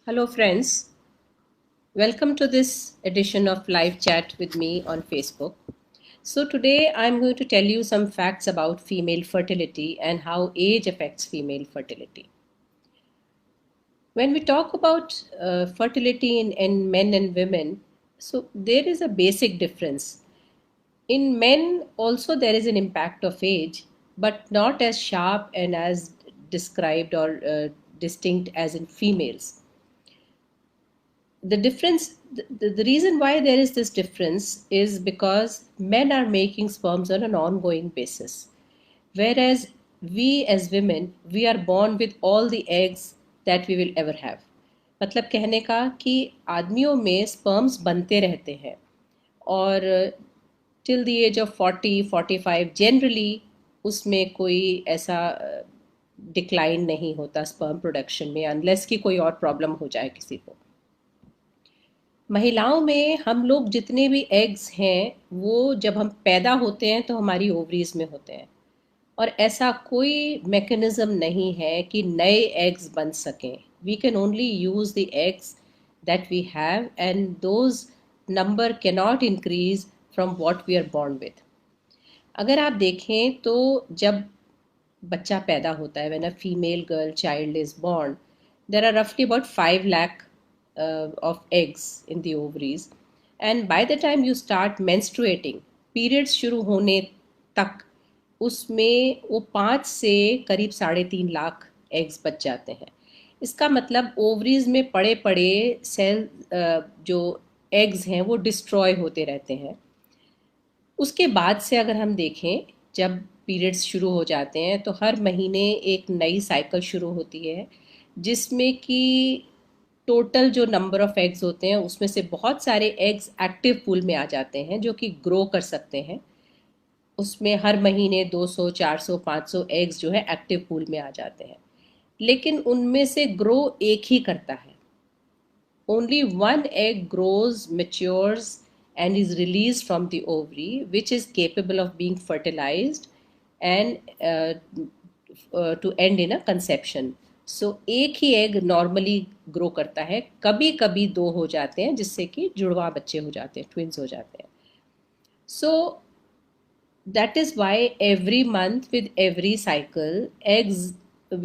Hello, friends. Welcome to this edition of Live Chat with me on Facebook. So, today I'm going to tell you some facts about female fertility and how age affects female fertility. When we talk about fertility in men and women, so there is a basic difference. In men, also, there is an impact of age, but not as sharp and as described or distinct as in females. The difference, the reason why there is this difference is because men are making sperms on an ongoing basis, whereas we as women, we are born with all the eggs that we will ever have. मतलब कहने का कि आदमियों में sperms बनते रहते हैं और till the age of 40-45 generally उसमें कोई ऐसा डिक्लाइन नहीं होता स्पर्म प्रोडक्शन में, अनलेस कि कोई और प्रॉब्लम हो जाए किसी को. महिलाओं में हम लोग जितने भी एग्स हैं वो जब हम पैदा होते हैं तो हमारी ओवरीज में होते हैं और ऐसा कोई मैकेनिज्म नहीं है कि नए एग्स बन सकें. We can only use the eggs that we have and those number can not increase from what we are born with. अगर आप देखें तो जब बच्चा पैदा होता है, when a female girl child is born, there are रफली about 5 lakh of eggs in the ovaries, and by the time you start menstruating, periods शुरू होने तक उसमें वो 5 से करीब 3.5 लाख एग्स बच जाते हैं. इसका मतलब ओवरीज में पड़े पड़े सेल जो एग्स हैं वो डिस्ट्रॉय होते रहते हैं. उसके बाद से अगर हम देखें, जब पीरियड्स शुरू हो जाते हैं तो हर महीने एक नई साइकिल शुरू होती है जिसमें कि टोटल जो नंबर ऑफ एग्स होते हैं उसमें से बहुत सारे एग्स एक्टिव पूल में आ जाते हैं जो कि ग्रो कर सकते हैं. उसमें हर महीने 200, 400, 500 एग्स जो है एक्टिव पूल में आ जाते हैं, लेकिन उनमें से ग्रो एक ही करता है. Only one egg grows, matures and is released from the ovary, which is capable of being fertilized and to end in a conception. सो एक ही एग नॉर्मली ग्रो करता है, कभी कभी 2 हो जाते हैं जिससे कि जुड़वा बच्चे हो जाते हैं, ट्विंस हो जाते हैं. So that is why every month with every cycle eggs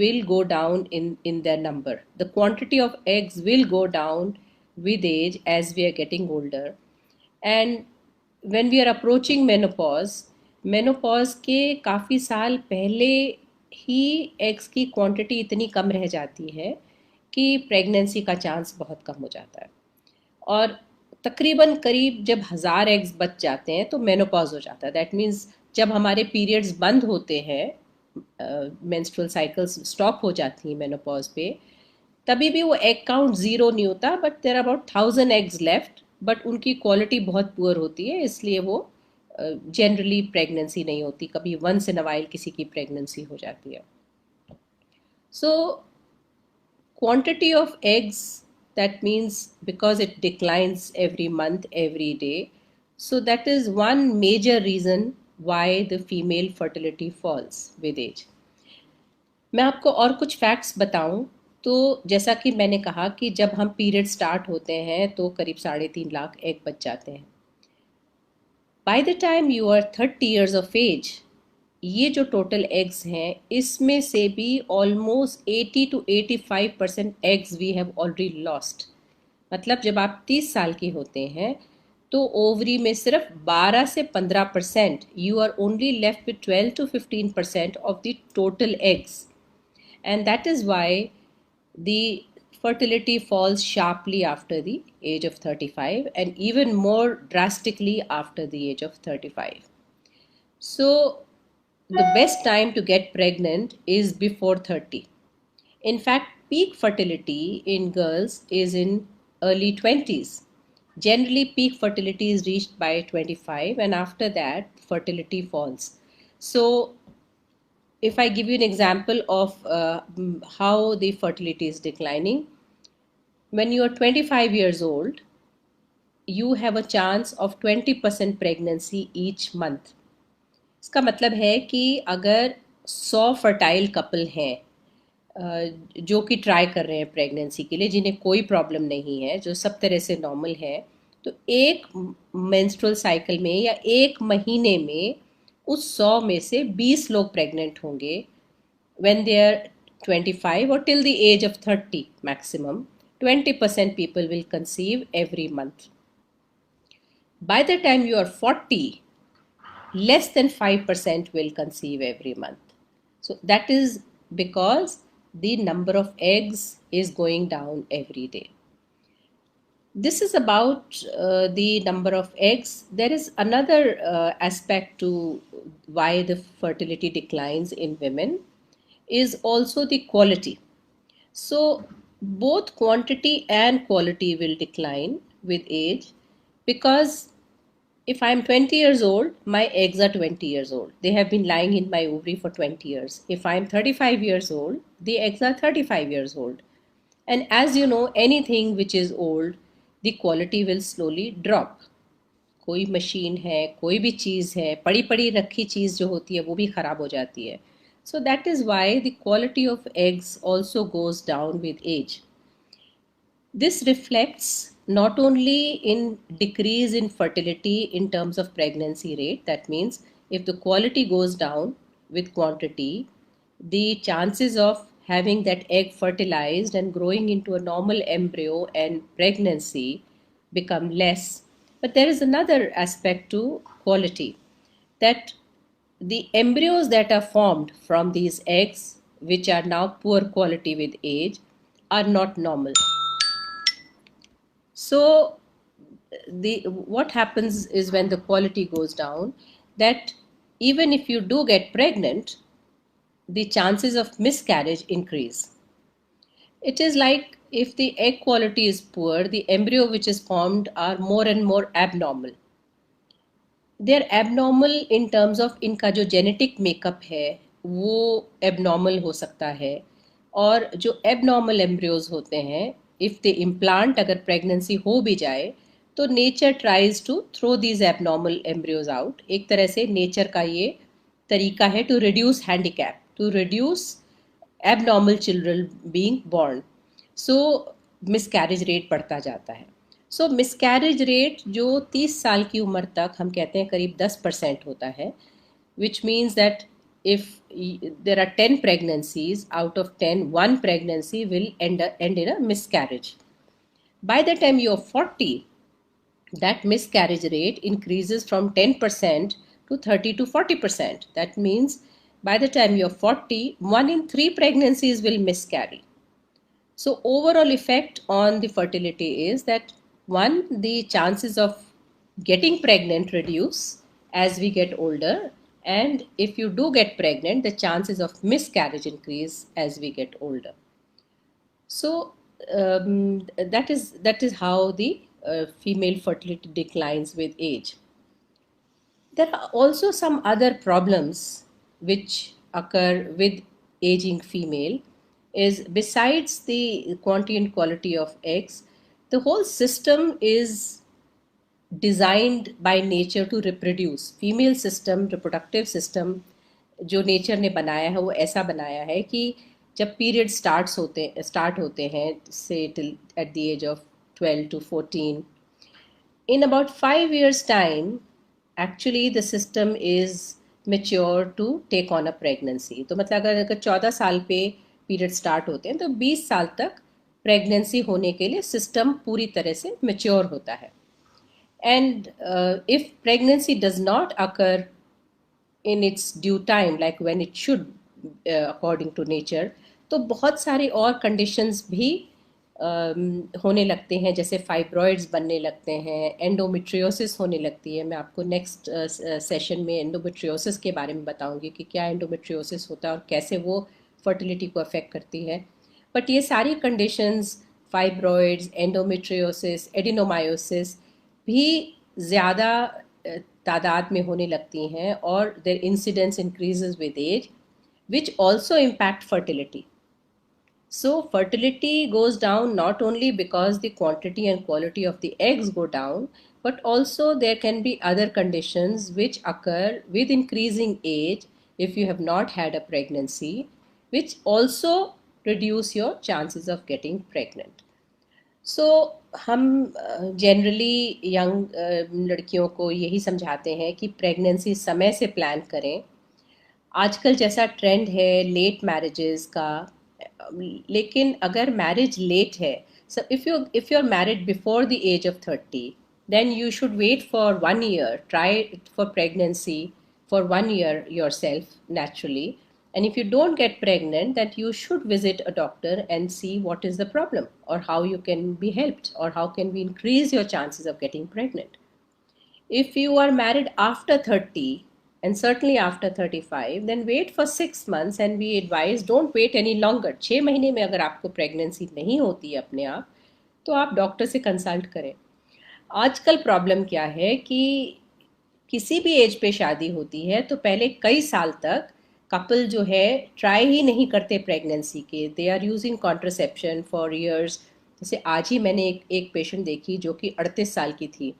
will go down in their number. The quantity of eggs will go down with age as we are getting older. And when we are approaching menopause के काफ़ी साल पहले ही eggs की quantity इतनी कम रह जाती है कि प्रेगनेंसी का चांस बहुत कम हो जाता है और तकरीबन करीब जब 1000 एग्स बच जाते हैं तो मेनोपॉज हो जाता है. दैट मीन्स जब हमारे पीरियड्स बंद होते हैं, मेंस्ट्रुअल साइकिल्स स्टॉप हो जाती हैं मेनोपॉज पे, तभी भी वो एग काउंट 0 नहीं होता, but there are about 1000 eggs left, but उनकी क्वालिटी बहुत पुअर होती है, इसलिए वो जनरली प्रेगनेंसी नहीं होती. कभी वंस इन अ वाइल किसी की प्रेगनेंसी हो जाती है. So quantity of eggs, that means because it declines every month, every day, so that is one major reason why the female fertility falls with age. मैं आपको और कुछ facts बताऊं तो जैसा कि मैंने कहा कि जब हम पीरियड स्टार्ट होते हैं तो करीब 3.5 लाख एग बच जाते हैं. By the time you are 30 years of age, ये जो टोटल एग्स हैं इसमें से भी almost 80 to 85% eggs we have already lost. मतलब जब आप 30 साल के होते हैं तो ओवरी में सिर्फ 12 से 15%, you are only left with 12 to 15% of the total eggs. And that is why the fertility falls sharply after the age of 35 and even more drastically after the age of 35. So the best time to get pregnant is before 30. In fact, peak fertility in girls is in early 20s. Generally, peak fertility is reached by 25, and after that, fertility falls. So if I give you an example of how the fertility is declining, when you are 25 years old, you have a chance of 20% pregnancy each month. इसका मतलब है कि अगर 100 fertile couple हैं जो कि try कर रहे हैं प्रेगनेंसी के लिए, जिन्हें कोई प्रॉब्लम नहीं है, जो सब तरह से नॉर्मल है, तो एक मेंस्ट्रुअल साइकिल में या एक महीने में उस 100 में से 20 लोग प्रेग्नेंट होंगे when they are 25 or till the age of 30 maximum. 20% people will conceive every month. By the time you are 40, less than 5% will conceive every month. So that is because the number of eggs is going down every day. This is about the number of eggs. There is another aspect to why the fertility declines in women is also the quality. So both quantity and quality will decline with age, because if I'm 20 years old, my eggs are 20 years old. They have been lying in my ovary for 20 years. If I'm 35 years old, the eggs are 35 years old. And as you know, anything which is old, the quality will slowly drop. कोई machine है, कोई भी चीज़ है, पड़ी पड़ी रखी चीज़ जो होती है वो भी ख़राब हो जाती है. So that is why the quality of eggs also goes down with age. This reflects not only in decrease in fertility in terms of pregnancy rate, that means if the quality goes down with quantity, the chances of having that egg fertilized and growing into a normal embryo and pregnancy become less. But there is another aspect to quality, that the embryos that are formed from these eggs, which are now poor quality with age, are not normal. So the what happens is when the quality goes down, that even if you do get pregnant, the chances of miscarriage increase. It is like if the egg quality is poor, the embryo which is formed are more and more abnormal. They are abnormal in terms of इनका जो genetic makeup है वो abnormal हो सकता है. और जो abnormal embryos होते हैं, इफ़ दे इम्प्लांट अगर प्रेगनेंसी हो भी जाए तो nature tries to throw these abnormal embryos out. एक तरह से नेचर का ये तरीका है to reduce handicap, to reduce abnormal children being born. So miscarriage rate बढ़ता जाता है. सो मिसकैरेज रेट जो 30 साल की उम्र तक हम कहते हैं करीब 10% होता है, which means that if there are 10 pregnancies, out of 10, one pregnancy will end in a miscarriage. By the time you're 40, that miscarriage rate increases from 10% to 30 to 40%. That means by the time you're 40, 1 in 3 pregnancies will miscarry. So overall effect on the fertility is that, one, the chances of getting pregnant reduce as we get older, and if you do get pregnant, the chances of miscarriage increase as we get older. So that is how the female fertility declines with age. There are also some other problems which occur with aging female. Is besides the quantity and quality of eggs, the whole system is designed by nature to reproduce. Female system, reproductive system जो nature ने बनाया है वो ऐसा बनाया है कि जब पीरियड स्टार्ट होते हैं से till at the age of 12 to 14, in about 5 years time actually the system is mature to take on a pregnancy. तो मतलब अगर 14 साल पे पीरियड स्टार्ट होते हैं तो 20 साल तक प्रेगनेंसी होने के लिए सिस्टम पूरी तरह से मेच्योर होता है. And if pregnancy does not occur in its due time like when it should according to nature, तो बहुत सारे और कंडीशंस भी होने लगते हैं, जैसे फाइब्रॉइड्स बनने लगते हैं, एंडोमेट्रियोसिस होने लगती है. मैं आपको नेक्स्ट सेशन में एंडोमेट्रियोसिस के बारे में बताऊंगी कि क्या एंडोमेट्रियोसिस होता है और कैसे वो फर्टिलिटी को अफेक्ट करती है. बट ये सारी कंडीशंस, फाइब्रॉइड्स, एंडोमेट्रियोसिस, एडिनोमायोसिस भी ज़्यादा तादाद में होने लगती हैं और their incidence increases with age, which also impact fertility. So fertility goes down not only because the quantity and quality of the eggs go down, but also there can be other conditions which occur with increasing age if you have not had a pregnancy, which also reduce your chances of getting pregnant. सो हम generally young लड़कियों को यही समझाते हैं कि pregnancy समय से plan करें। आजकल जैसा ट्रेंड है लेट मैरिजेस का, लेकिन अगर मैरिज लेट है, so if you're married before the age of 30, then you should wait for 1 year, try for pregnancy for 1 year yourself naturally, and if you don't get pregnant, then you should visit a doctor and see what is the problem or how you can be helped or how can we increase your chances of getting pregnant. If you are married after 30 and certainly after 35, then wait for 6 months and we advise don't wait any longer. 6 महीने में अगर आपको pregnancy नहीं होती है अपने आप, तो आप डॉक्टर से कंसल्ट करें। आजकल प्रॉब्लम क्या है कि किसी भी एज पे शादी होती है तो पहले कई साल तक कपल जो है ट्राई ही नहीं करते प्रेगनेंसी के, they are using contraception for years. जैसे आज ही मैंने एक पेशेंट देखी जो कि 38 साल की थी,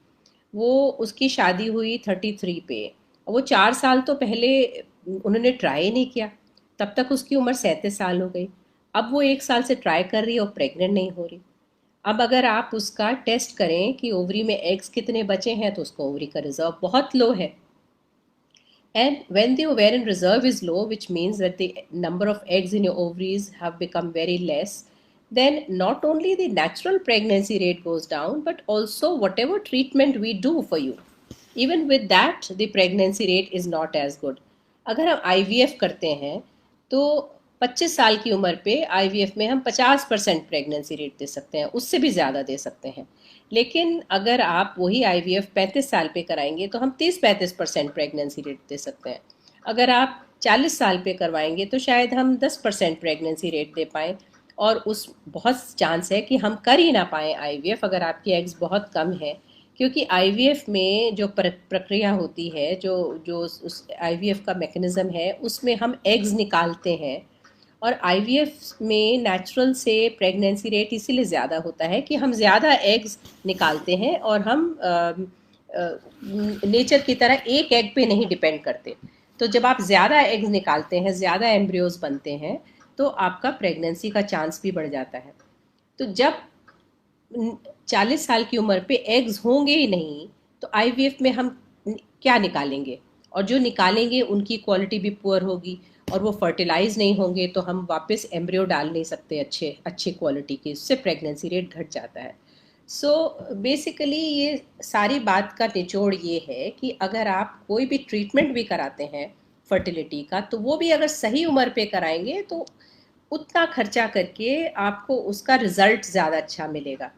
वो उसकी शादी हुई 33 पे, वो 4 साल तो पहले उन्होंने ट्राई नहीं किया, तब तक उसकी उम्र 37 साल हो गई। अब वो 1 साल से ट्राई कर रही है और प्रेग्नेंट नहीं हो रही। अब अगर आप उसका टेस्ट करें कि ओवरी में एग्स कितने बचे हैं, तो उसको ओवरी का रिजर्व बहुत लो है। And when the ovarian reserve is low, which means that the number of eggs in your ovaries have become very less, then not only the natural pregnancy rate goes down, but also whatever treatment we do for you, even with that, the pregnancy rate is not as good. अगर हम IVF करते हैं तो 25 साल की उम्र पे IVF में हम 50% प्रेगनेंसी रेट दे सकते हैं, उससे भी ज़्यादा दे सकते हैं। लेकिन अगर आप वही IVF 35 साल पे कराएंगे तो हम 30-35% प्रेगनेंसी रेट दे सकते हैं। अगर आप 40 साल पे करवाएंगे तो शायद हम 10% प्रेगनेंसी रेट दे पाएँ, और उस बहुत चांस है कि हम कर ही ना पाएँ IVF अगर आपकी एग्स बहुत कम है, क्योंकि आईवीएफ में जो प्रक्रिया होती है, जो जो उस आईवीएफ का मैकेनिज्म है, उसमें हम एग्स निकालते हैं। और आईवीएफ में नेचुरल से प्रेगनेंसी रेट इसीलिए ज़्यादा होता है कि हम ज़्यादा एग्स निकालते हैं और हम नेचर की तरह एक एग पे नहीं डिपेंड करते। तो जब आप ज़्यादा एग्स निकालते हैं, ज़्यादा एम्ब्रियोज बनते हैं, तो आपका प्रेगनेंसी का चांस भी बढ़ जाता है। तो जब 40 साल की उम्र पे एग्स होंगे ही नहीं, तो आईवीएफ में हम क्या निकालेंगे, और जो निकालेंगे उनकी क्वालिटी भी पुअर होगी और वो फर्टिलाइज नहीं होंगे, तो हम वापस एम्ब्रियो डाल नहीं सकते अच्छे अच्छे क्वालिटी के, इससे प्रेगनेंसी रेट घट जाता है। सो बेसिकली ये सारी बात का निचोड़ ये है कि अगर आप कोई भी ट्रीटमेंट भी कराते हैं फर्टिलिटी का, तो वो भी अगर सही उम्र पे कराएंगे तो उतना खर्चा करके आपको उसका रिजल्ट ज़्यादा अच्छा मिलेगा।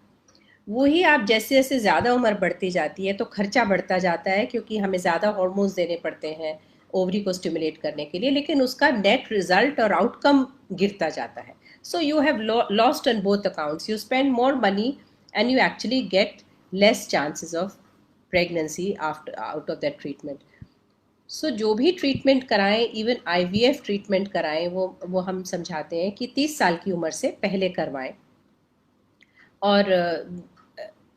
वही आप जैसे जैसे ज़्यादा उम्र बढ़ती जाती है तो खर्चा बढ़ता जाता है, क्योंकि हमें ज़्यादा हार्मोन्स देने पड़ते हैं ओवरी को स्टिमुलेट करने के लिए, लेकिन उसका नेट रिजल्ट और आउटकम गिरता जाता है। So you have lost on both accounts, you spend more money and you actually get less chances of pregnancy after out of that treatment. सो जो भी ट्रीटमेंट कराएं, इवन आईवीएफ ट्रीटमेंट कराएं, वो हम समझाते हैं कि 30 साल की उम्र से पहले करवाएं। और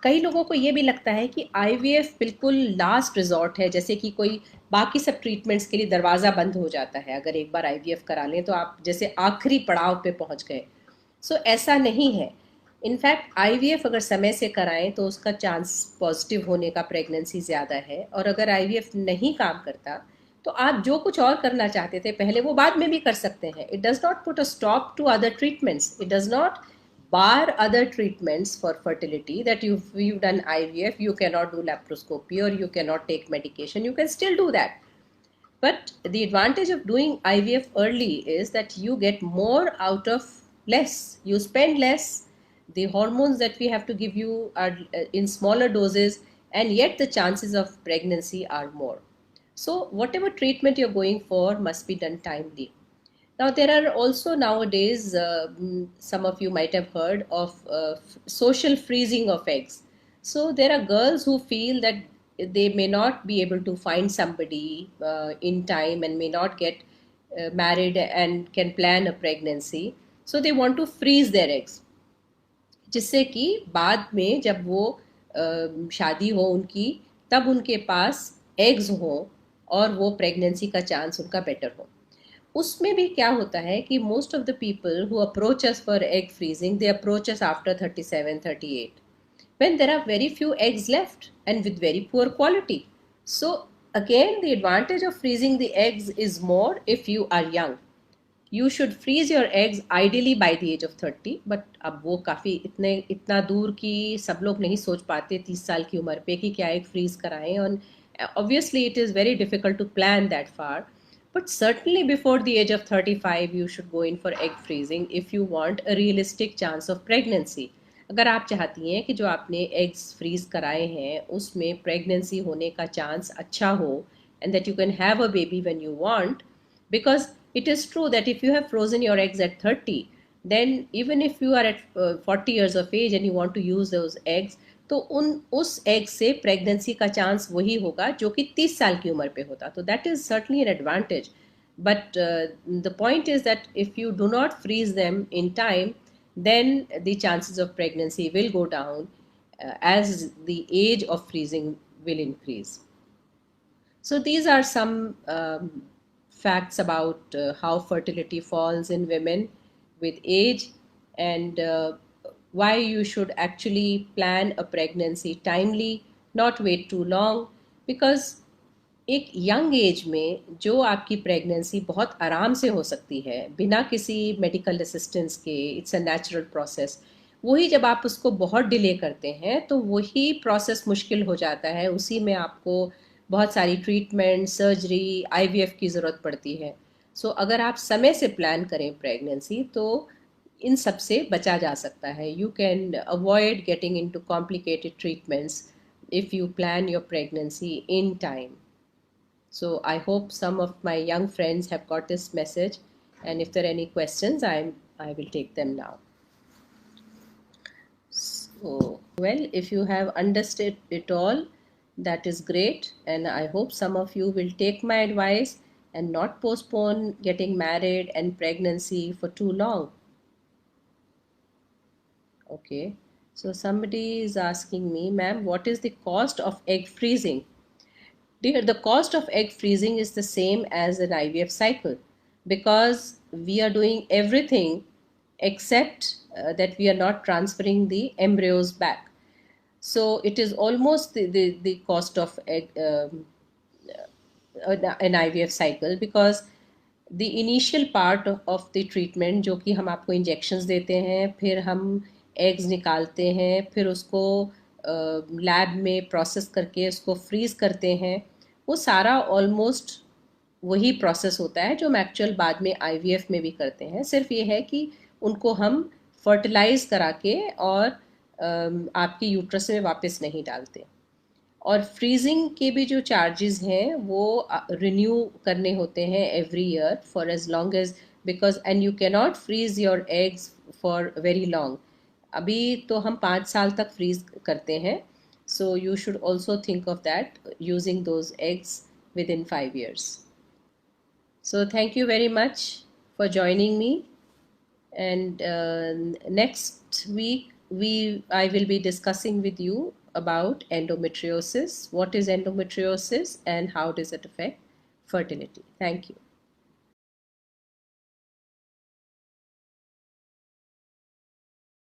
कई लोगों को ये भी लगता है कि आईवीएफ बिल्कुल लास्ट रिजॉर्ट है, जैसे कि कोई बाकी सब ट्रीटमेंट्स के लिए दरवाज़ा बंद हो जाता है, अगर एक बार आईवीएफ करा लें तो आप जैसे आखिरी पड़ाव पे पहुंच गए। सो ऐसा नहीं है। इनफैक्ट आईवीएफ अगर समय से कराएं तो उसका चांस पॉजिटिव होने का प्रेगनेंसी ज़्यादा है, और अगर आईवीएफ नहीं काम करता तो आप जो कुछ और करना चाहते थे पहले, वो बाद में भी कर सकते हैं। It does not put a stop to other treatments, it does not bar other treatments for fertility, that you've done IVF, you cannot do laparoscopy or you cannot take medication, you can still do that. But the advantage of doing IVF early is that you get more out of less, you spend less, the hormones that we have to give you are in smaller doses, and yet the chances of pregnancy are more. So whatever treatment you're going for must be done timely. Now, there are also nowadays, some of you might have heard of social freezing of eggs. So, there are girls who feel that they may not be able to find somebody in time and may not get married and can plan a pregnancy. So, they want to freeze their eggs, जिससे कि बाद में जब वो शादी हो उनकी, तब उनके पास एग्स हो और वो प्रेगनेंसी का चांस उनका बेटर हो। उसमें भी क्या होता है कि most of the people who approach us for egg freezing, they approach us after 37, 38, when there are very few eggs left and with very poor quality. So again, the advantage of freezing the eggs is more if you are young. You should freeze your eggs ideally by the age of 30, but अब वो काफ़ी इतना दूर की सब लोग नहीं सोच पाते 30 साल की उम्र पे कि क्या एग फ्रीज कराएं, और obviously it is very difficult to plan that far. But certainly before the age of 35 you should go in for egg freezing if you want a realistic chance of pregnancy. अगर आप चाहती हैं कि जो आपने eggs freeze कराए हैं उसमें प्रेगनेंसी होने का चांस अच्छा हो, and that you can have a baby when you want, because it is true that if you have frozen your eggs at 30, then even if you are at 40 years of age and you want to use those eggs, तो उस egg से pregnancy का chance वही होगा जो कि 30 साल की उम्र पे होता, तो that is certainly an advantage. But the point is that if you do not freeze them in time, then the chances of pregnancy will go down as the age of freezing will increase. So these are some facts about how fertility falls in women with age, and why you should actually plan a pregnancy timely, not wait too long, because एक young age में जो आपकी pregnancy बहुत आराम से हो सकती है बिना किसी मेडिकल असिस्टेंस के, इट्स अ नेचुरल प्रोसेस, वही जब आप उसको बहुत डिले करते हैं तो वही प्रोसेस मुश्किल हो जाता है, उसी में आपको बहुत सारी ट्रीटमेंट, सर्जरी, आईवीएफ की ज़रूरत पड़ती है. सो अगर आप समय से प्लान करें प्रेगनेंसी तो इन सब से बचा जा सकता है. You can avoid getting into complicated treatments if you plan your pregnancy in time. So I hope some of my young friends have got this message, and if there are any questions, I will take them now. So, well, if you have understood it all, that is great, and I hope some of you will take my advice and not postpone getting married and pregnancy for too long. Okay. So somebody is asking me, ma'am, what is the cost of egg freezing? Dear, the cost of egg freezing is the same as an IVF cycle, because we are doing everything except that we are not transferring the embryos back. So it is almost the cost of an IVF cycle, because the initial part of the treatment जो कि हम आपको injections देते हैं, फिर हम eggs निकालते हैं, फिर उसको लैब में प्रोसेस करके उसको फ्रीज करते हैं, वो सारा ऑलमोस्ट वही प्रोसेस होता है जो हम एक्चुअल बाद में आईवीएफ में भी करते हैं. सिर्फ ये है कि उनको हम फर्टिलाइज करा के और आपके यूट्रस में वापस नहीं डालते. और फ्रीजिंग के भी जो चार्जेस हैं वो रिन्यू करने होते हैं every year for as long as, because and you can not freeze your eggs for very long. अभी तो हम 5 साल तक फ्रीज करते हैं, so you should also think of that using those eggs within 5 years. So thank you very much for joining me, and next week I will be discussing with you about endometriosis, what is endometriosis and how does it affect fertility. Thank you.